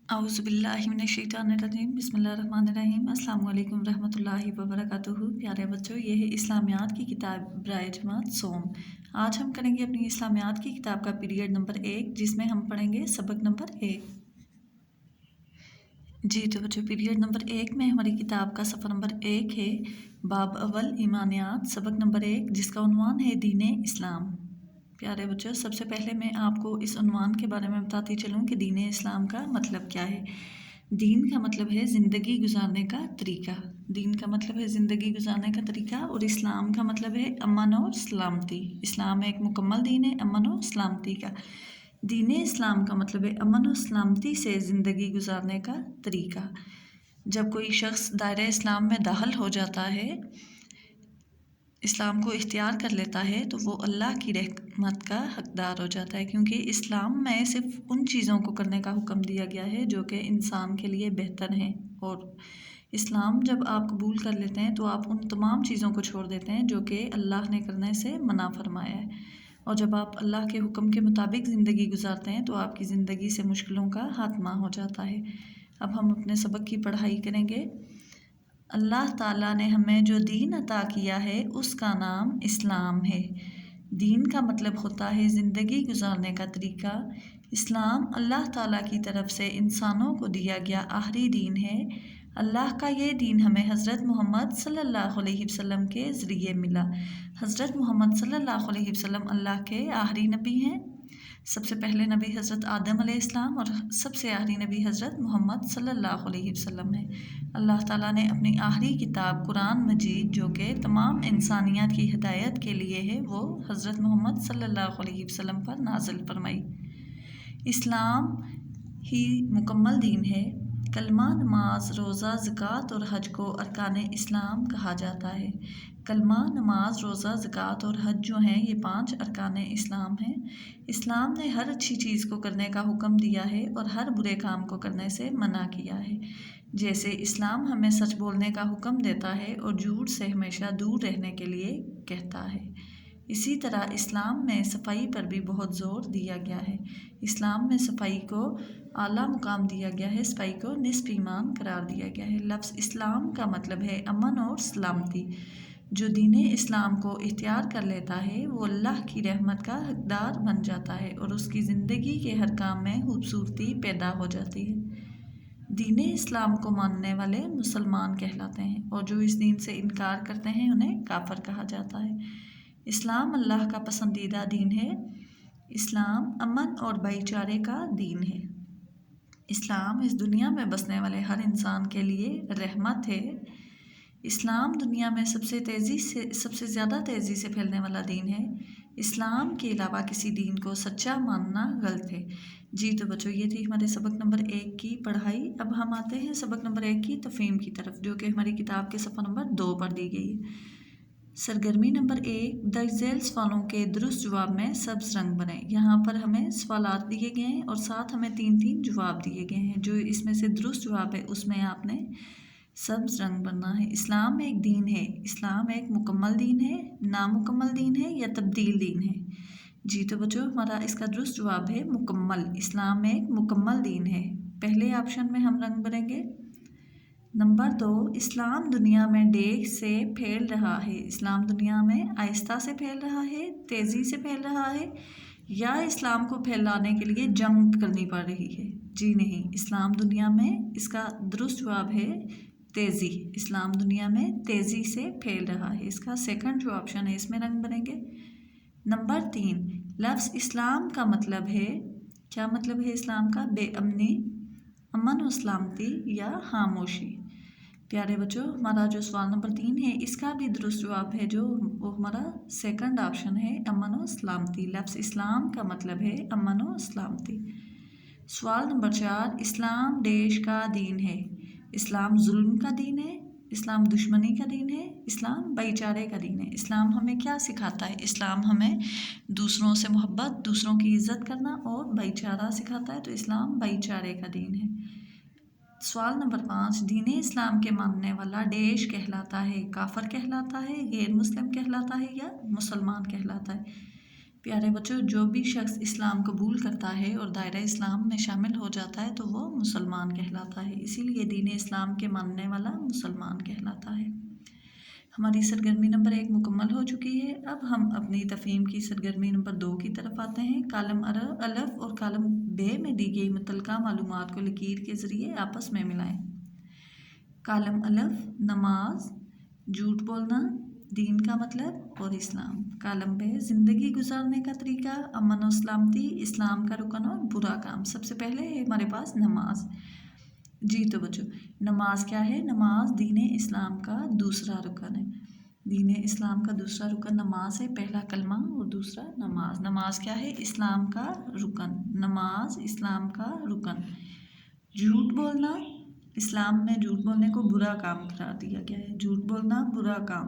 اعوذ باللہ من الشیطان الرجیم بسم اللہ الرحمن الرحیم السلام علیکم ورحمۃ اللہ وبرکاتہ۔ پیارے بچوں، یہ ہے اسلامیات کی کتاب برائے جماعت سوم۔ آج ہم کریں گے اپنی اسلامیات کی کتاب کا پیریڈ نمبر 1، جس میں ہم پڑھیں گے سبق نمبر 1۔ جی تو بچوں، پیریڈ نمبر 1 میں ہماری کتاب کا صفحہ نمبر 1 ہے، باب اول ایمانیات، سبق نمبر 1، جس کا عنوان ہے دین اسلام۔ پیارے بچوں، سب سے پہلے میں آپ کو اس عنوان کے بارے میں بتاتی چلوں کہ دین اسلام کا مطلب کیا ہے۔ دین کا مطلب ہے زندگی گزارنے کا طریقہ۔ دین کا مطلب ہے زندگی گزارنے کا طریقہ، اور اسلام کا مطلب ہے امن اور سلامتی۔ اسلام ایک مکمل دین ہے امن و سلامتی کا۔ دین اسلام کا مطلب ہے امن و سلامتی سے زندگی گزارنے کا طریقہ۔ جب کوئی شخص دائرہ اسلام میں داخل ہو جاتا ہے، اسلام کو اختیار کر لیتا ہے، تو وہ اللہ کی رحمت کا حقدار ہو جاتا ہے، کیونکہ اسلام میں صرف ان چیزوں کو کرنے کا حکم دیا گیا ہے جو کہ انسان کے لیے بہتر ہیں، اور اسلام جب آپ قبول کر لیتے ہیں تو آپ ان تمام چیزوں کو چھوڑ دیتے ہیں جو کہ اللہ نے کرنے سے منع فرمایا ہے، اور جب آپ اللہ کے حکم کے مطابق زندگی گزارتے ہیں تو آپ کی زندگی سے مشکلوں کا خاتمہ ہو جاتا ہے۔ اب ہم اپنے سبق کی پڑھائی کریں گے۔ اللہ تعالیٰ نے ہمیں جو دین عطا کیا ہے اس کا نام اسلام ہے۔ دین کا مطلب ہوتا ہے زندگی گزارنے کا طریقہ۔ اسلام اللہ تعالیٰ کی طرف سے انسانوں کو دیا گیا آخری دین ہے۔ اللہ کا یہ دین ہمیں حضرت محمد صلی اللہ علیہ وسلم کے ذریعے ملا۔ حضرت محمد صلی اللہ علیہ وسلم اللہ کے آخری نبی ہیں۔ سب سے پہلے نبی حضرت آدم علیہ السلام، اور سب سے آخری نبی حضرت محمد صلی اللہ علیہ وسلم ہے۔ اللہ تعالیٰ نے اپنی آخری کتاب قرآن مجید، جو کہ تمام انسانیت کی ہدایت کے لیے ہے، وہ حضرت محمد صلی اللہ علیہ وسلم پر نازل فرمائی۔ اسلام ہی مکمل دین ہے۔ کلمہ، نماز، روزہ، زکوٰۃ اور حج کو ارکان اسلام کہا جاتا ہے۔ کلمہ، نماز، روزہ، زکوٰۃ اور حج جو ہیں، یہ 5 ارکان اسلام ہیں۔ اسلام نے ہر اچھی چیز کو کرنے کا حکم دیا ہے اور ہر برے کام کو کرنے سے منع کیا ہے۔ جیسے اسلام ہمیں سچ بولنے کا حکم دیتا ہے اور جھوٹ سے ہمیشہ دور رہنے کے لیے کہتا ہے، اسی طرح اسلام میں صفائی پر بھی بہت زور دیا گیا ہے۔ اسلام میں صفائی کو اعلیٰ مقام دیا گیا ہے، صفائی کو نصف ایمان قرار دیا گیا ہے۔ لفظ اسلام کا مطلب ہے امن اور سلامتی۔ جو دین اسلام کو اختیار کر لیتا ہے وہ اللہ کی رحمت کا حقدار بن جاتا ہے، اور اس کی زندگی کے ہر کام میں خوبصورتی پیدا ہو جاتی ہے۔ دین اسلام کو ماننے والے مسلمان کہلاتے ہیں، اور جو اس دین سے انکار کرتے ہیں انہیں کافر کہا جاتا ہے۔ اسلام اللہ کا پسندیدہ دین ہے۔ اسلام امن اور بھائی چارے کا دین ہے۔ اسلام اس دنیا میں بسنے والے ہر انسان کے لیے رحمت ہے۔ اسلام دنیا میں سب سے زیادہ تیزی سے پھیلنے والا دین ہے۔ اسلام کے علاوہ کسی دین کو سچا ماننا غلط ہے۔ جی تو بچوں، یہ تھی ہمارے سبق نمبر 1 کی پڑھائی۔ اب ہم آتے ہیں سبق نمبر 1 کی تفہیم کی طرف، جو کہ ہماری کتاب کے صفحہ نمبر 2 پر دی گئی ہے۔ سرگرمی نمبر 1، درج ذیل سوالوں کے درست جواب میں سبز رنگ بنائیں۔ یہاں پر ہمیں سوالات دیے گئے ہیں اور ساتھ ہمیں 3 جواب دیے گئے ہیں۔ جو اس میں سے درست جواب ہے اس میں آپ نے سبز رنگ بننا ہے۔ اسلام ایک دین ہے۔ اسلام ایک مکمل دین ہے، نامکمل دین ہے یا تبدیل دین ہے؟ جی تو بچوں، ہمارا اس کا درست جواب ہے مکمل۔ اسلام ایک مکمل دین ہے۔ پہلے آپشن میں ہم رنگ بھریں گے۔ نمبر 2، اسلام دنیا میں ڈیگ سے پھیل رہا ہے۔ اسلام دنیا میں آہستہ سے پھیل رہا ہے، تیزی سے پھیل رہا ہے، یا اسلام کو پھیلانے کے لیے جنگ کرنی پڑ رہی ہے؟ جی نہیں، اسلام دنیا میں، اس کا درست جواب ہے تیزی۔ اسلام دنیا میں تیزی سے پھیل رہا ہے۔ اس کا سیکنڈ جو آپشن ہے اس میں رنگ بھریں گے۔ نمبر 3، لفظ اسلام کا مطلب ہے، کیا مطلب ہے اسلام کا؟ بے امنی، امن و سلامتی یا خاموشی؟ پیارے بچوں، ہمارا جو سوال نمبر 3 ہے اس کا بھی درست جواب ہے، جو وہ ہمارا سیکنڈ آپشن ہے، امن و سلامتی۔ لفظ اسلام کا مطلب ہے امن و سلامتی۔ سوال نمبر 4، اسلام دیش کا دین ہے۔ اسلام ظلم کا دین ہے، اسلام دشمنی کا دین ہے، اسلام بھائی چارے کا دین ہے؟ اسلام ہمیں کیا سکھاتا ہے؟ اسلام ہمیں دوسروں سے محبت، دوسروں کی عزت کرنا اور بھائی چارہ سکھاتا ہے، تو اسلام بھائی چارے کا دین ہے۔ سوال نمبر 5، دین اسلام کے ماننے والا ڈیش کہلاتا ہے؟ کافر کہلاتا ہے، غیر مسلم کہلاتا ہے یا مسلمان کہلاتا ہے؟ پیارے بچوں، جو بھی شخص اسلام قبول کرتا ہے اور دائرہ اسلام میں شامل ہو جاتا ہے تو وہ مسلمان کہلاتا ہے، اسی لیے دین اسلام کے ماننے والا مسلمان کہلاتا ہے۔ ہماری سرگرمی نمبر 1 مکمل ہو چکی ہے۔ اب ہم اپنی تفہیم کی سرگرمی نمبر 2 کی طرف آتے ہیں۔ کالم الف اور کالم ب میں دی گئی متعلقہ معلومات کو لکیر کے ذریعے آپس میں ملائیں۔ کالم الف نماز، جھوٹ بولنا، دین کا مطلب اور اسلام۔ کالم ب زندگی گزارنے کا طریقہ، امن و سلامتی، اسلام کا رکن اور برا کام۔ سب سے پہلے ہے ہمارے پاس نماز۔ جی تو بچوں، نماز کیا ہے؟ نماز دین اسلام کا دوسرا رکن ہے۔ دین اسلام کا دوسرا رکن نماز ہے، پہلا کلمہ اور دوسرا نماز۔ نماز کیا ہے؟ اسلام کا رکن۔ نماز اسلام کا رکن۔ جھوٹ بولنا، اسلام میں جھوٹ بولنے کو برا کام قرار دیا گیا ہے۔ جھوٹ بولنا برا کام۔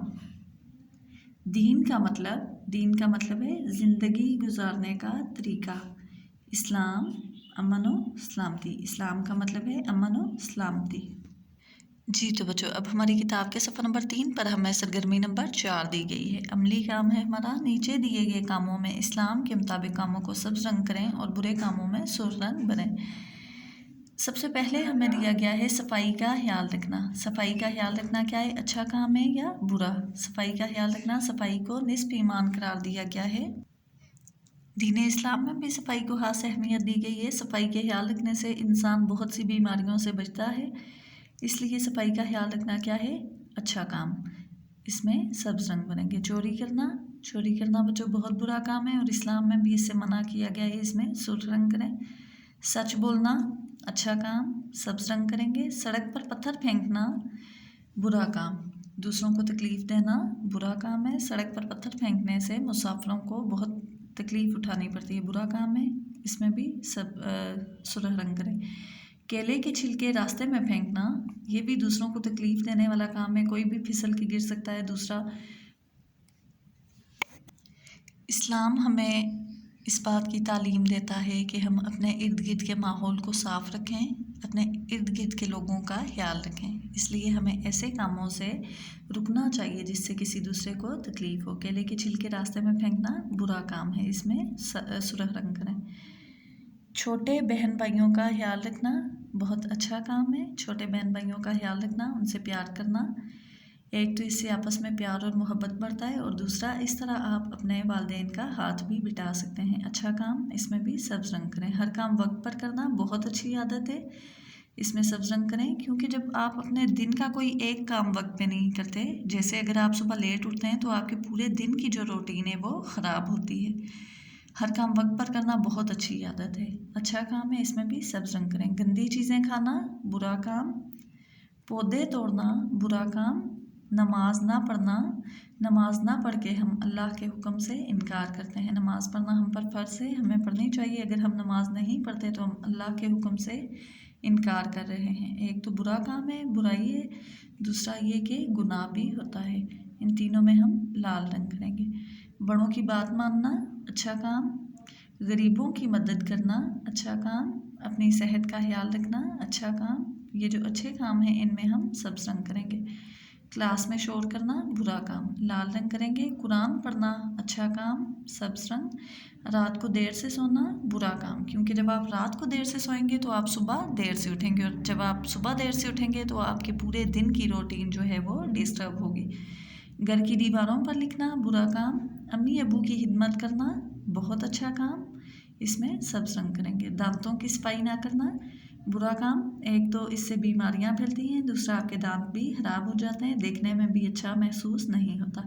دین کا مطلب ہے زندگی گزارنے کا طریقہ۔ اسلام امن و سلامتی۔ اسلام کا مطلب ہے امن و سلامتی۔ جی تو بچوں، اب ہماری کتاب کے صفحہ نمبر 3 پر ہمیں سرگرمی نمبر 4 دی گئی ہے۔ عملی کام ہے ہمارا، نیچے دیے گئے کاموں میں اسلام کے مطابق کاموں کو سبز رنگ کریں اور برے کاموں میں سرخ رنگ بنیں۔ سب سے پہلے ہمیں دیا گیا ہے صفائی کا خیال رکھنا۔ صفائی کا خیال رکھنا کیا ہے؟ اچھا کام ہے یا برا؟ صفائی کا خیال رکھنا، صفائی کو نصف ایمان قرار دیا گیا ہے۔ دین اسلام میں بھی صفائی کو خاص اہمیت دی گئی ہے۔ صفائی کے خیال رکھنے سے انسان بہت سی بیماریوں سے بچتا ہے، اس لیے صفائی کا خیال رکھنا کیا ہے؟ اچھا کام۔ اس میں سبز رنگ بنیں گے۔ چوری کرنا بچوں بہت برا کام ہے اور اسلام میں بھی اس سے منع کیا گیا ہے، اس میں سرخ رنگ کریں۔ سچ بولنا اچھا کام، سبز رنگ کریں گے۔ سڑک پر پتھر پھینکنا برا کام، دوسروں کو تکلیف دینا برا کام ہے۔ سڑک پر پتھر پھینکنے سے مسافروں کو بہت تکلیف اٹھانی پڑتی ہے، برا کام ہے، اس میں بھی سرخ رنگ کریں۔ کیلے کے چھلکے راستے میں پھینکنا، یہ بھی دوسروں کو تکلیف دینے والا کام ہے، کوئی بھی پھسل کے گر سکتا ہے دوسرا۔ اسلام ہمیں اس بات کی تعلیم دیتا ہے کہ ہم اپنے ارد گرد کے ماحول کو صاف رکھیں، اپنے ارد گرد کے لوگوں کا خیال رکھیں، اس لیے ہمیں ایسے کاموں سے رکنا چاہیے جس سے کسی دوسرے کو تکلیف ہو۔ کیلے کے چھلکے راستے میں پھینکنا برا کام ہے، اس میں سرخ رنگ کریں۔ چھوٹے بہن بھائیوں کا خیال رکھنا بہت اچھا کام ہے۔ چھوٹے بہن بھائیوں کا خیال رکھنا، ان سے پیار کرنا، ایک تو اس سے آپس میں پیار اور محبت بڑھتا ہے اور دوسرا اس طرح آپ اپنے والدین کا ہاتھ بھی بٹا سکتے ہیں، اچھا کام، اس میں بھی سبز رنگ کریں۔ ہر کام وقت پر کرنا بہت اچھی عادت ہے، اس میں سبز رنگ کریں، کیونکہ جب آپ اپنے دن کا کوئی ایک کام وقت پہ نہیں کرتے، جیسے اگر آپ صبح لیٹ اٹھتے ہیں تو آپ کے پورے دن کی جو روٹین ہے وہ خراب ہوتی ہے۔ ہر کام وقت پر کرنا بہت اچھی عادت ہے، اچھا کام ہے، اس میں بھی سبز رنگ کریں۔ گندی چیزیں کھانا برا کام، پودے توڑنا برا کام، نماز نہ پڑھنا، نماز نہ پڑھ کے ہم اللہ کے حکم سے انکار کرتے ہیں۔ نماز پڑھنا ہم پر فرض ہے، ہمیں پڑھنی چاہیے، اگر ہم نماز نہیں پڑھتے تو ہم اللہ کے حکم سے انکار کر رہے ہیں۔ ایک تو برا کام ہے، برائی ہے، دوسرا یہ کہ گناہ بھی ہوتا ہے، ان تینوں میں ہم لال رنگ کریں گے۔ بڑوں کی بات ماننا اچھا کام، غریبوں کی مدد کرنا اچھا کام، اپنی صحت کا خیال رکھنا اچھا کام، یہ جو اچھے کام ہیں ان میں ہم سبز رنگ کریں گے۔ کلاس میں شور کرنا برا کام، لال رنگ کریں گے۔ قرآن پڑھنا اچھا کام، سبز رنگ۔ رات کو دیر سے سونا برا کام، کیونکہ جب آپ رات کو دیر سے سوئیں گے تو آپ صبح دیر سے اٹھیں گے، اور جب آپ صبح دیر سے اٹھیں گے تو آپ کے پورے دن کی روٹین جو ہے وہ ڈسٹرب ہوگی۔ گھر کی دیواروں پر لکھنا برا کام، امی ابو کی خدمت کرنا بہت اچھا کام، اس میں سبز رنگ کریں گے۔ دانتوں کی صفائی نہ کرنا برا کام، ایک تو اس سے بیماریاں پھیلتی ہیں، دوسرا آپ کے دانت بھی خراب ہو جاتے ہیں، دیکھنے میں بھی اچھا محسوس نہیں ہوتا۔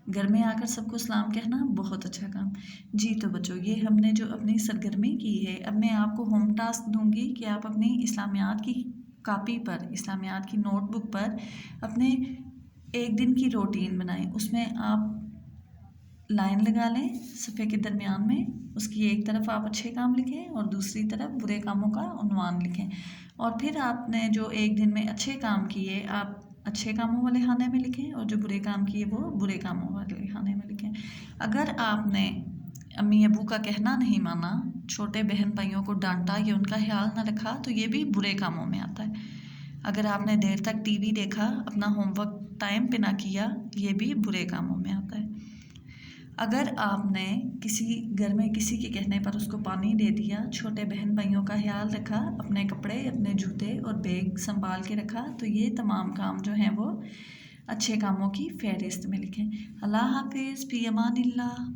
گھر میں آ کر سب کو سلام کہنا بہت اچھا کام۔ جی تو بچوں، یہ ہم نے جو اپنی سرگرمی کی ہے، اب میں آپ کو ہوم ٹاسک دوں گی کہ آپ اپنی اسلامیات کی کاپی پر، اسلامیات کی نوٹ بک پر اپنے ایک دن کی روٹین بنائیں، اس میں آپ لائن لگا لیں صفحے کے درمیان میں، اس کی ایک طرف آپ اچھے کام لکھیں اور دوسری طرف برے کاموں کا عنوان لکھیں، اور پھر آپ نے جو ایک دن میں اچھے کام کیے آپ اچھے کاموں والے خانے میں لکھیں اور جو برے کام کیے وہ برے کاموں والے خانے میں لکھیں۔ اگر آپ نے امی ابو کا کہنا نہیں مانا، چھوٹے بہن بھائیوں کو ڈانٹا یا ان کا خیال نہ رکھا تو یہ بھی برے کاموں میں آتا ہے۔ اگر آپ نے دیر تک ٹی وی دیکھا، اپنا ہوم ورک ٹائم پہ نہ کیا، یہ بھی برے کاموں میں آتا ہے۔ اگر آپ نے کسی گھر میں کسی کے کہنے پر اس کو پانی دے دیا، چھوٹے بہن بھائیوں کا خیال رکھا، اپنے کپڑے، اپنے جوتے اور بیگ سنبھال کے رکھا، تو یہ تمام کام جو ہیں وہ اچھے کاموں کی فہرست میں لکھیں۔ اللہ حافظ، فی امان اللہ۔